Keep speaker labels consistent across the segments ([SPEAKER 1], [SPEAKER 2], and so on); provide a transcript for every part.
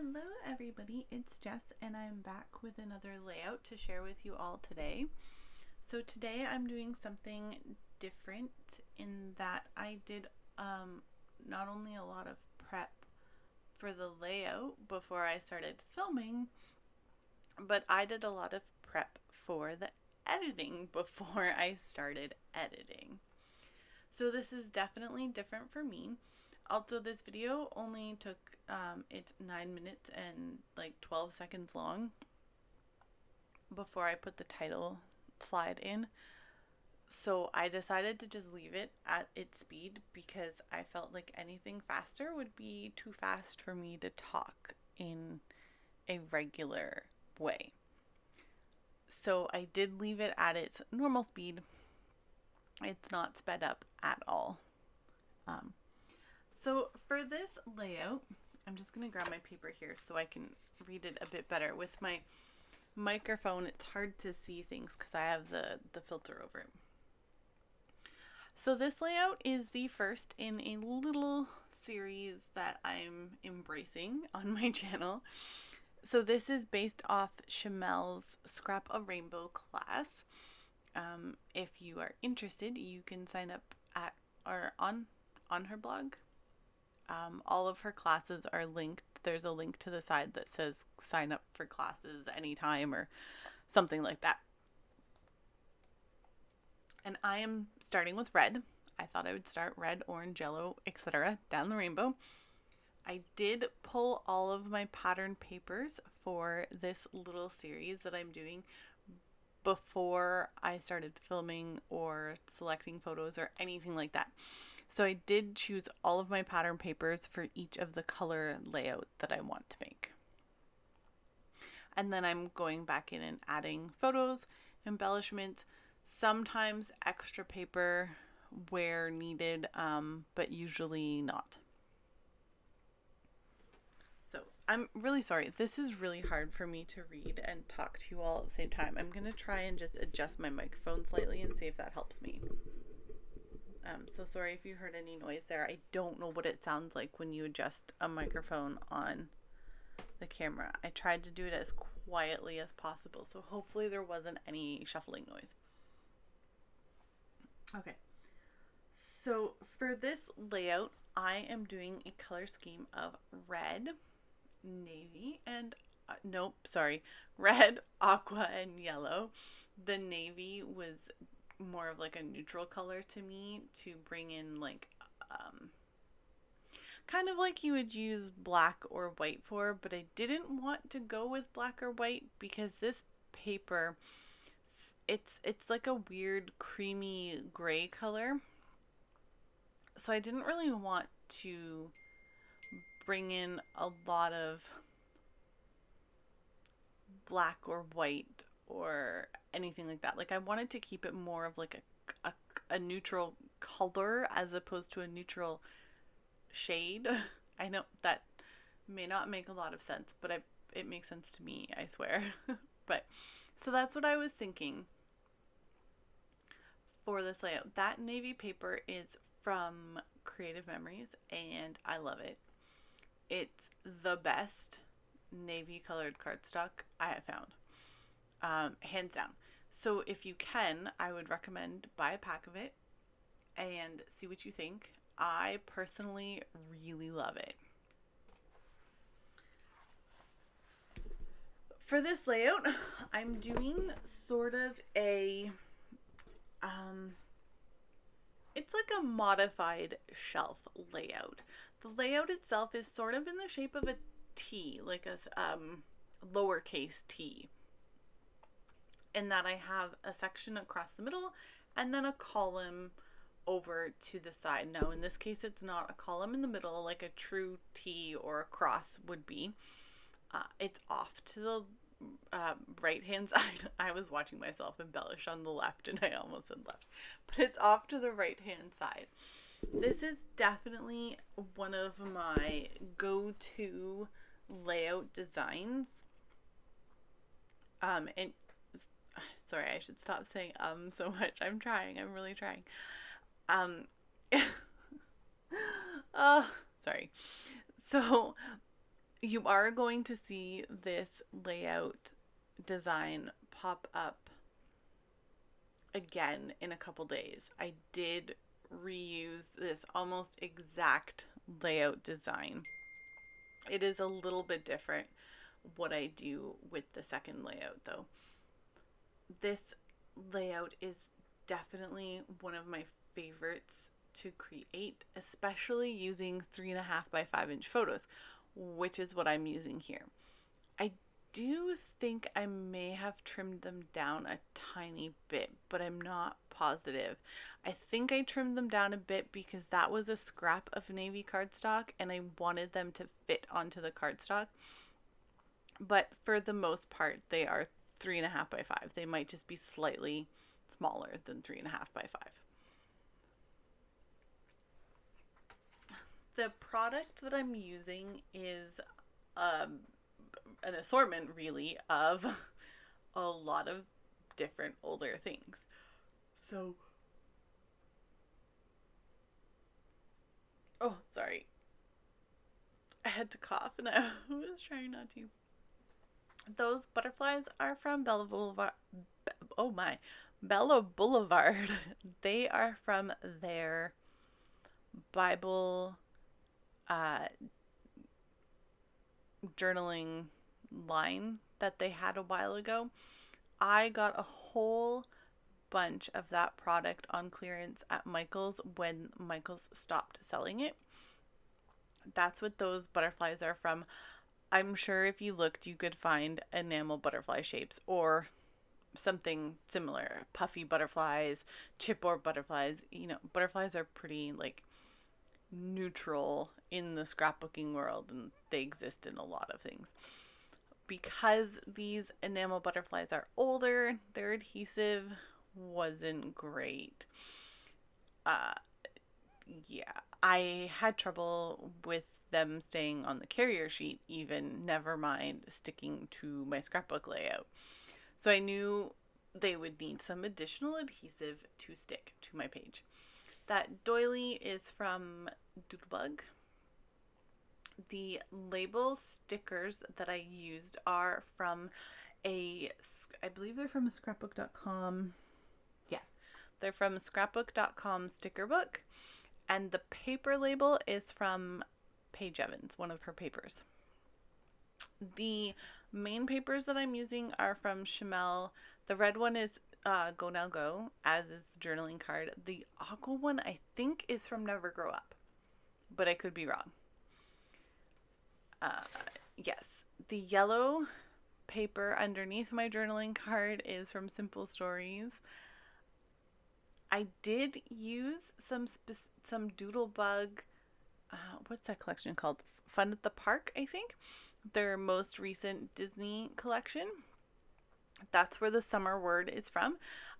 [SPEAKER 1] Hello everybody, it's Jess and I'm back with another layout to share with you all today. So today I'm doing something different in that I did not only a lot of prep for the layout before I started filming, but I did a lot of prep for the editing before I started editing. So this is definitely different for me. Also, this video only took, it's 9 minutes and like 12 seconds long before I put the title slide in. So I decided to just leave it at its speed because I felt like anything faster would be too fast for me to talk in a regular way. So I did leave it at its normal speed. It's not sped up at all. So for this layout, I'm just going to grab my paper here so I can read it a bit better. With my microphone, it's hard to see things because I have the filter over it. So this layout is the first in a little series that I'm embracing on my channel. So this is based off Chamel's Scrap a Rainbow class. If you are interested, you can sign up at or on her blog. All of her classes are linked. There's a link to the side that says sign up for classes anytime or something like that. And I am starting with red. I thought I would start red, orange, yellow, etc. down the rainbow. I did pull all of my pattern papers for this little series that I'm doing before I started filming or selecting photos or anything like that. So I did choose all of my pattern papers for each of the color layout that I want to make. And then I'm going back in and adding photos, embellishments, sometimes extra paper where needed, but usually not. So I'm really sorry. This is really hard for me to read and talk to you all at the same time. I'm going to try and just adjust my microphone slightly and see if that helps me. So sorry if you heard any noise there. I don't know what it sounds like when you adjust a microphone on the camera. I tried to do it as quietly as possible, so hopefully there wasn't any shuffling noise. Okay, so for this layout, I am doing a color scheme of red, navy, and red, aqua, and yellow. The navy was more of like a neutral color to me to bring in like kind of like you would use black or white for, but I didn't want to go with black or white because this paper, it's like a weird creamy gray color, so I didn't really want to bring in a lot of black or white or anything like that. Like I wanted to keep it more of like a neutral color as opposed to a neutral shade. I know that may not make a lot of sense, but it makes sense to me, I swear. But so that's what I was thinking for this layout. That navy paper is from Creative Memories and I love it. It's the best navy colored cardstock I have found. Hands down. So if you can, I would recommend buy a pack of it and see what you think. I personally really love it. For this layout, I'm doing sort of a it's like a modified shelf layout. The layout itself is sort of in the shape of a T, like a lowercase t, in that I have a section across the middle and then a column over to the side. Now in this case it's not a column in the middle like a true T or a cross would be. It's off to the right hand side. I was watching myself embellish on the left and I almost said left, but it's off to the right hand side. This is definitely one of my go-to layout designs. And sorry, I should stop saying so much. I'm really trying. Sorry. So You are going to see this layout design pop up again in a couple days. I did reuse this almost exact layout design. It is a little bit different what I do with the second layout though. This layout is definitely one of my favorites to create, especially using 3.5 by 5 inch photos, which is what I'm using here. I do think I may have trimmed them down a tiny bit, but I'm not positive. I think I trimmed them down a bit because that was a scrap of navy cardstock and I wanted them to fit onto the cardstock. But for the most part, they are 3.5 by 5. They might just be slightly smaller than 3.5 by 5. The product that I'm using is an assortment really of a lot of different older things. So, oh, sorry. I had to cough and I was trying not to. Those butterflies are from Bella Boulevard. Oh my, Bella Boulevard. They are from their Bible journaling line that they had a while ago. I got a whole bunch of that product on clearance at Michael's when Michael's stopped selling it. That's what those butterflies are from. I'm sure if you looked, you could find enamel butterfly shapes or something similar. Puffy butterflies, chipboard butterflies. You know, butterflies are pretty like neutral in the scrapbooking world and they exist in a lot of things. Because these enamel butterflies are older, their adhesive wasn't great. Yeah, I had trouble with them staying on the carrier sheet even, never mind sticking to my scrapbook layout. So I knew they would need some additional adhesive to stick to my page. That doily is from Doodlebug. The label stickers that I used are from I believe they're from scrapbook.com. Yes, they're from scrapbook.com sticker book. And the paper label is from Paige Evans, one of her papers. The main papers that I'm using are from Chamel. The red one is Go Now Go, as is the journaling card. The aqua one I think is from Never Grow Up, but I could be wrong. Yes, the yellow paper underneath my journaling card is from Simple Stories. I did use some Doodlebug, what's that collection called? Fun at the Park, I think. Their most recent Disney collection. That's where the summer word is from.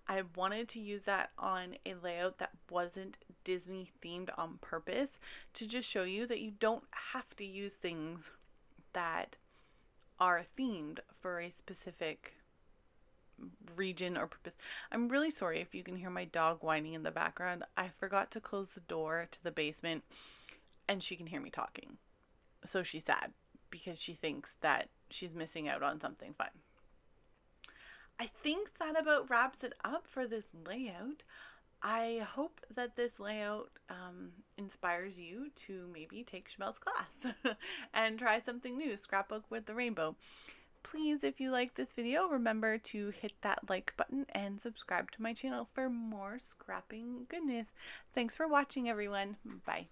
[SPEAKER 1] I wanted to use that on a layout that wasn't Disney themed on purpose to just show you that you don't have to use things that are themed for a specific region or purpose. I'm really sorry if you can hear my dog whining in the background. I forgot to close the door to the basement and she can hear me talking. So she's sad because she thinks that she's missing out on something fun. I think that about wraps it up for this layout. I hope that this layout inspires you to maybe take Chamel's class and try something new, scrapbook with the rainbow. Please, if you like this video, remember to hit that like button and subscribe to my channel for more scrapping goodness. Thanks for watching, everyone. Bye.